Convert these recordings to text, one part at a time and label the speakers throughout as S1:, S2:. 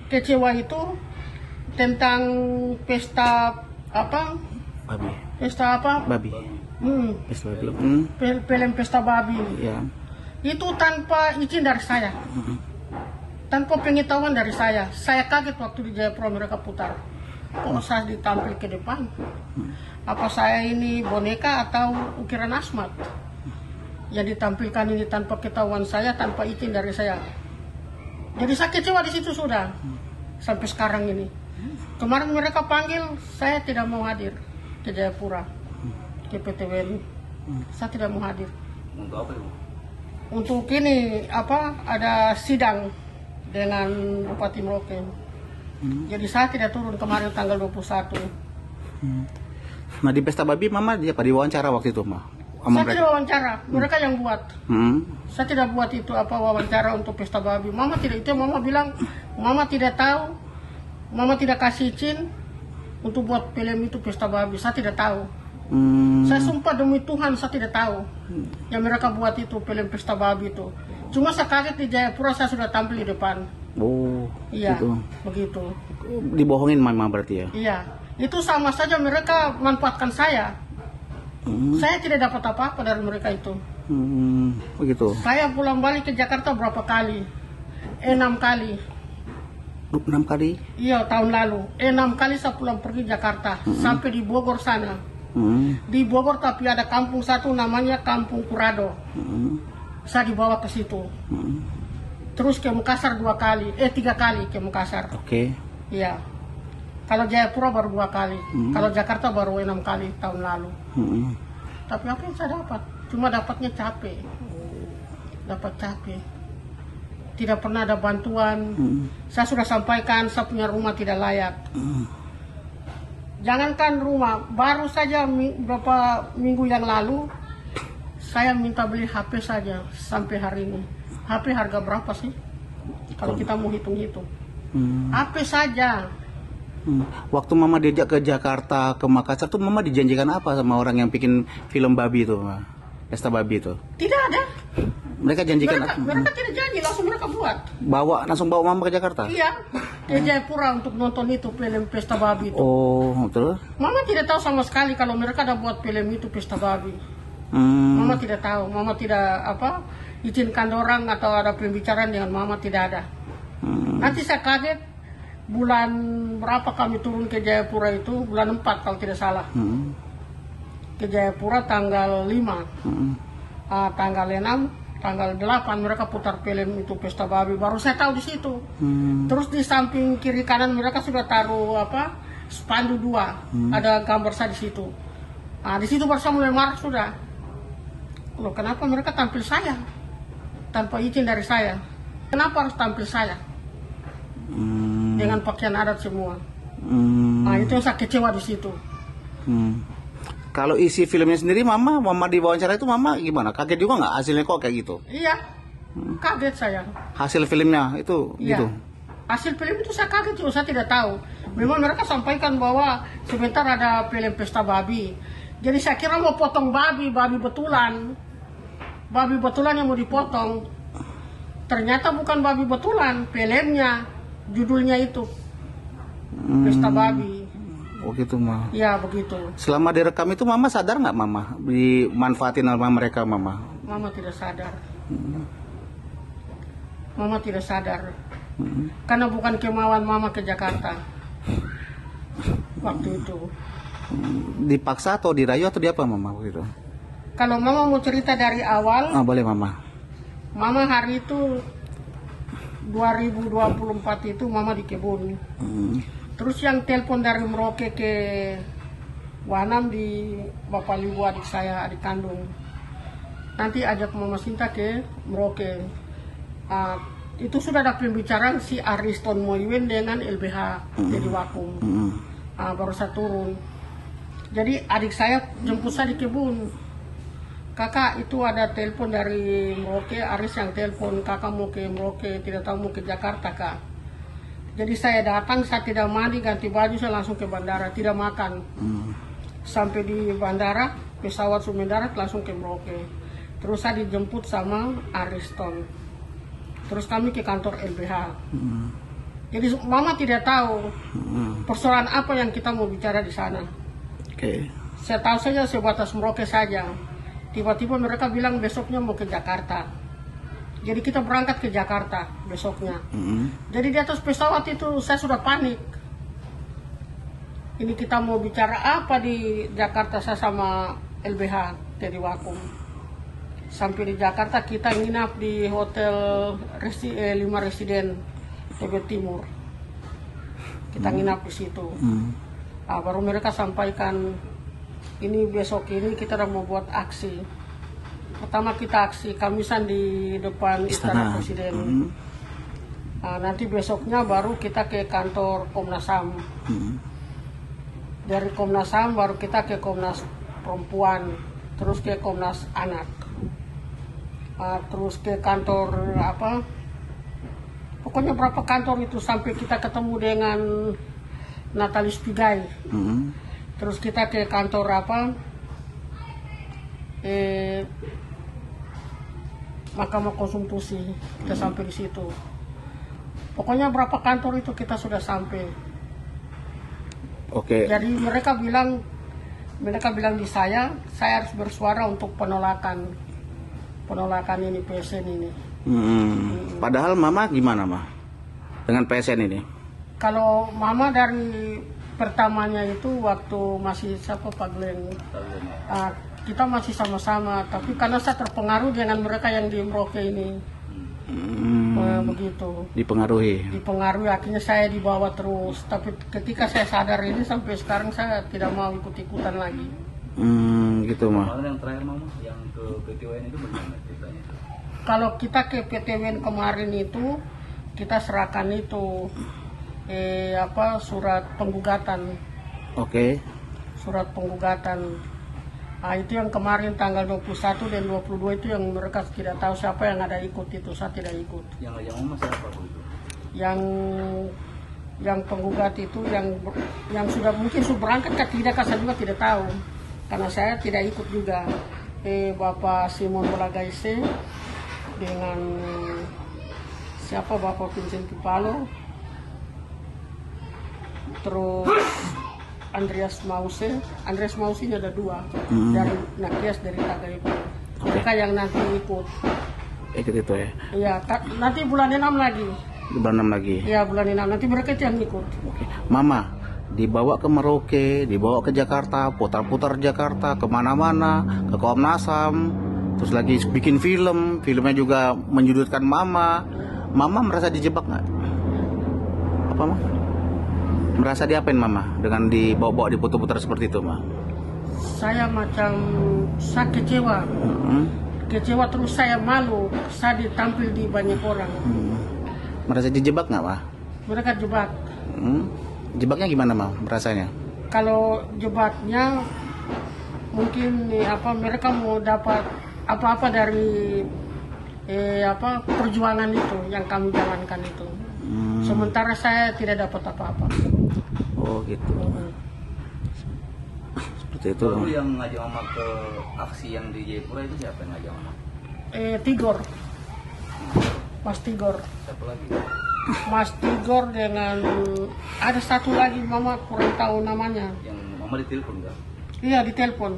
S1: kecewa itu tentang pesta apa?
S2: Babi.
S1: Pesta apa?
S2: Babi. Pesta babi.
S1: Film pesta babi.
S2: Ya.
S1: Itu tanpa izin dari saya. Tanpa pengetahuan dari saya. Saya kaget waktu di Jayapura mereka putar. Kok saya ditampil ke depan? Apa saya ini boneka atau ukiran Asmat? Yang ditampilkan ini tanpa ketahuan saya, tanpa izin dari saya. Jadi saya kecewa di situ sudah. Sampai sekarang ini. Kemarin mereka panggil, saya tidak mau hadir ke Jayapura. Ke PTWN. Saya tidak mau hadir.
S3: Untuk apa itu?
S1: Untuk ini ada sidang dengan Bupati Merauke. Jadi saya tidak turun kemarin tanggal 21.
S2: Nah di pesta babi mama dia diwawancara waktu itu mah?
S1: Saya tidak wawancara, mereka yang buat. Saya tidak buat itu wawancara untuk pesta babi. Mama tidak, itu mama bilang mama tidak tahu, mama tidak kasih izin untuk buat film itu pesta babi. Saya tidak tahu. Saya sumpah demi Tuhan saya tidak tahu yang mereka buat itu film pesta babi itu. Cuma saya kaget di Jayapura saya sudah tampil di depan.
S2: Oh,
S1: iya,
S2: gitu.
S1: Begitu.
S2: Dibohongin mama berarti ya?
S1: Iya, itu sama saja mereka manfaatkan saya. Saya tidak dapat apa-apa dari mereka itu.
S2: Begitu.
S1: Saya pulang balik ke Jakarta berapa kali? 6 kali.
S2: 6 kali?
S1: Iya, tahun lalu. 6 kali saya pulang pergi Jakarta. Sampai di Bogor sana. Di Bogor tapi ada kampung satu namanya Kampung Kurado. Saya dibawa ke situ. Terus ke Makassar 3 kali ke Makassar.
S2: Oke.
S1: Iya. Kalau Jayapura baru 2 kali. Kalau Jakarta baru 6 kali tahun lalu. Tapi apa yang saya dapat? Cuma dapatnya capek. Dapat capek. Tidak pernah ada bantuan. Saya sudah sampaikan saya punya rumah tidak layak. Jangankan rumah, baru saja beberapa minggu yang lalu saya minta beli HP saja sampai hari ini. HP harga berapa sih? Kalau kita mau hitung-hitung. HP saja.
S2: Waktu mama diajak ke Jakarta, ke Makassar tuh mama dijanjikan apa sama orang yang bikin film babi itu, pesta babi itu?
S1: Tidak ada.
S2: Mereka janjikan
S1: mereka tidak janji, langsung mereka buat.
S2: Langsung bawa mama ke Jakarta?
S1: Iya, ke Jayapura untuk nonton itu film pesta babi itu.
S2: Oh, betul.
S1: Mama tidak tahu sama sekali kalau mereka ada buat film itu pesta babi. Mama tidak tahu, mama tidak izinkan orang atau ada pembicaraan dengan mama, tidak ada. Nanti saya kaget bulan berapa kami turun ke Jayapura itu, bulan 4 kalau tidak salah. Ke Jayapura tanggal 5. Tanggal 6, tanggal 8 mereka putar film itu pesta babi, baru saya tahu di situ. Terus di samping kiri kanan mereka sudah taruh spanduk 2, ada gambar saya di situ. Di situ baru saya mulai marah sudah. Loh, kenapa mereka tampil saya tanpa izin dari saya? Kenapa harus tampil saya dengan pakaian adat semua? Itu yang saya kecewa di situ.
S2: Kalau isi filmnya sendiri mama diwawancara itu mama gimana? Kaget juga nggak hasilnya kok kayak gitu?
S1: Iya, kaget saya.
S2: Hasil filmnya itu
S1: iya.
S2: Gitu?
S1: Hasil film itu saya kaget juga, saya tidak tahu. Memang mereka sampaikan bahwa sebentar ada film pesta babi. Jadi saya kira mau potong babi betulan. Babi betulan yang mau dipotong. Ternyata bukan babi betulan, filmnya, judulnya itu. Pesta babi.
S2: Oh gitu mah.
S1: Iya begitu.
S2: Selama direkam itu mama sadar nggak mama dimanfaatin sama mereka mama?
S1: Mama tidak sadar. Mama tidak sadar. Karena bukan kemauan mama ke Jakarta. Waktu itu.
S2: Dipaksa atau dirayu atau di apa mama waktu itu?
S1: Kalau mama mau cerita dari awal.
S2: Boleh mama.
S1: Mama hari itu 2024 itu mama di kebun. Terus yang telepon dari Merauke ke Wanam di Bapak Libu, adik saya, adik kandung. Nanti ajak Mama Sinta ke Merauke. Itu sudah ada pembicaraan si Ariston Moiwen dengan LBH jadi Wakum. Baru saya turun. Jadi adik saya jemput saya di kebun. Kakak, itu ada telepon dari Merauke, Aris yang telepon, kakak mau ke Merauke, tidak tahu mau ke Jakarta kak. Jadi saya datang, saya tidak mandi, ganti baju, saya langsung ke bandara, tidak makan. Sampai di bandara, pesawat mendarat langsung ke Merauke. Terus saya dijemput sama Ariston. Terus kami ke kantor LBH. Jadi mama tidak tahu persoalan apa yang kita mau bicara di sana.
S2: Oke.
S1: Saya tahu saja sebatas Merauke saja. Tiba-tiba mereka bilang besoknya mau ke Jakarta. Jadi kita berangkat ke Jakarta besoknya. Jadi di atas pesawat itu saya sudah panik. Ini kita mau bicara apa di Jakarta, saya sama LBH Teddy Wakum. Sampai di Jakarta kita nginap di hotel 5 Residen Tebet Timur. Kita nginap di situ. Baru mereka sampaikan ini besok ini kita udah mau buat aksi. Pertama kita aksi Kamisan di depan Istana Presiden. Nanti besoknya baru kita ke kantor Komnas HAM. Dari Komnas HAM baru kita ke Komnas Perempuan, terus ke Komnas Anak, terus ke kantor apa? Pokoknya berapa kantor itu sampai kita ketemu dengan Natalis Pigai. Terus kita ke kantor apa? Mahkamah Konstitusi. Kita sampai di situ. Pokoknya berapa kantor itu kita sudah sampai.
S2: Oke.
S1: Jadi mereka bilang di saya harus bersuara untuk penolakan ini PSN ini.
S2: Padahal mama gimana mah dengan PSN ini?
S1: Kalau mama dari pertamanya itu waktu masih siapa Pak Glenn, kita masih sama-sama. Tapi karena saya terpengaruh dengan mereka yang di Merauke ini. Begitu
S2: Dipengaruhi
S1: akhirnya saya dibawa terus, tapi ketika saya sadar ini sampai sekarang saya tidak mau ikut-ikutan lagi.
S2: Gitu mah.
S3: Kemarin yang terakhir mama yang ke PTWN itu bagaimana ceritanya?
S1: Kalau kita ke PTWN kemarin itu kita serahkan itu surat penggugatan.
S2: Oke.
S1: Surat penggugatan. Itu yang kemarin tanggal 21 dan 22 itu yang mereka tidak tahu siapa yang ada ikut itu, saya tidak ikut.
S3: Yang ngajak mama siapa itu?
S1: Yang penggugat itu yang sudah mungkin sudah berangkat kan tidak, saya juga tidak tahu. Karena saya tidak ikut juga. Bapak Simon Bolagaise dengan siapa Bapak Vincent Pipalo, terus Andreas Mause ini ada 2 dari Nakias dari Tagayap. Mereka yang nanti ikut
S2: itu ya.
S1: Iya, nanti bulan 6 lagi.
S2: Bulan 6 lagi.
S1: Iya, bulan 6 nanti mereka itu yang ikut.
S2: Oke. Mama dibawa ke Merauke, dibawa ke Jakarta, putar-putar Jakarta kemana-mana, ke Komnas HAM, terus lagi bikin filmnya juga menyudutkan mama. Mama merasa dijebak nggak? Apa mah? Merasa diapain mama dengan dibawa-bawa diputar-putar seperti itu mah?
S1: Saya kecewa. Kecewa terus saya malu, saya ditampil di banyak orang.
S2: Merasa dijebak nggak mah?
S1: Mereka jebak.
S2: Jebaknya gimana mah merasanya?
S1: Kalau jebaknya mungkin mereka mau dapat apa-apa dari perjuangan itu yang kami jalankan itu. Sementara saya tidak dapat apa-apa.
S2: Oh gitu. Seperti itu.
S3: Lalu yang ngajak mama ke aksi yang di Jayapura itu siapa yang ngajak mama?
S1: Tigor. Mas Tigor.
S3: Siapa lagi?
S1: Mas Tigor dengan ada satu lagi mama kurang tahu namanya.
S3: Yang mama ditelepon nggak?
S1: Iya, ditelepon.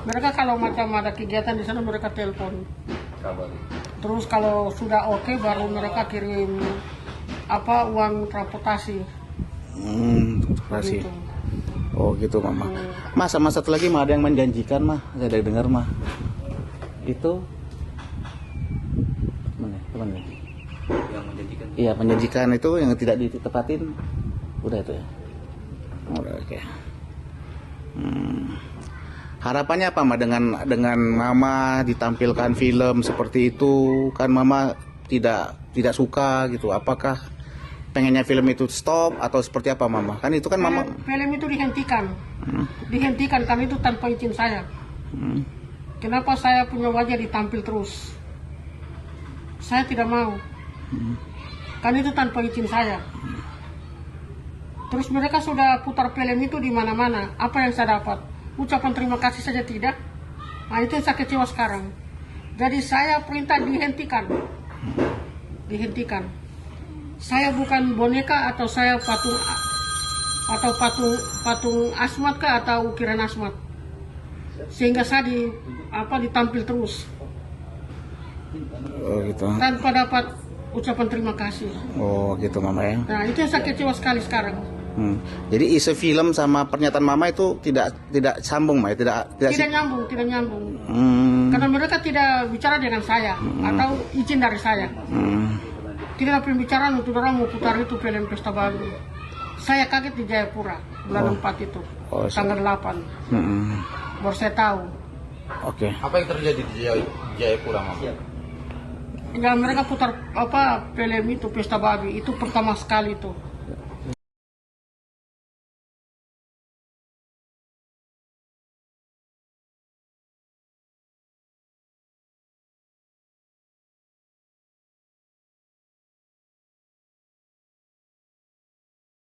S1: Mereka kalau macam ada kegiatan di sana mereka telepon.
S3: Kabar.
S1: Terus kalau sudah oke baru mereka kirim uang transportasi.
S2: Transportasi. Oh gitu mama. Mas sama satu lagi mah ada yang menjanjikan mah, saya udah dengar mah. Itu mana?
S3: Yang menjanjikan.
S2: Iya, menjanjikan itu yang tidak ditepatin. Udah itu ya. Udah oke. Harapannya apa mah dengan mama ditampilkan film seperti itu? Kan mama tidak suka gitu. Apakah pengennya film itu stop atau seperti apa mama? Kan itu kan mama
S1: film itu dihentikan. Dihentikan kan itu tanpa izin saya. Kenapa saya punya wajah ditampil terus? Saya tidak mau. Kan itu tanpa izin saya. Terus mereka sudah putar film itu di mana-mana. Apa yang saya dapat? Ucapan terima kasih saja tidak. Nah itu yang saya kecewa sekarang. Jadi saya perintah dihentikan. Dihentikan. saya bukan boneka atau saya patung Asmat kah atau ukiran Asmat, sehingga saya ditampil terus
S2: Oh gitu.
S1: tanpa dapat ucapan terima kasih.
S2: Oh gitu mama ya.
S1: Nah itu yang saya kecewa sekali sekarang.
S2: Jadi isi film sama pernyataan mama itu tidak sambung, Ma, tidak
S1: Tidak nyambung.
S2: Hmm.
S1: Karena mereka tidak bicara dengan saya atau izin dari saya. Tidak ada pembicaraan untuk orang mau putar itu film Pesta Babi. Saya kaget di Jayapura bulan 4 itu, tanggal 8. Baru saya tahu.
S2: Oke.
S3: Apa yang terjadi di Jayapura, Mama?
S1: Ya mereka putar film itu Pesta Babi itu pertama sekali itu.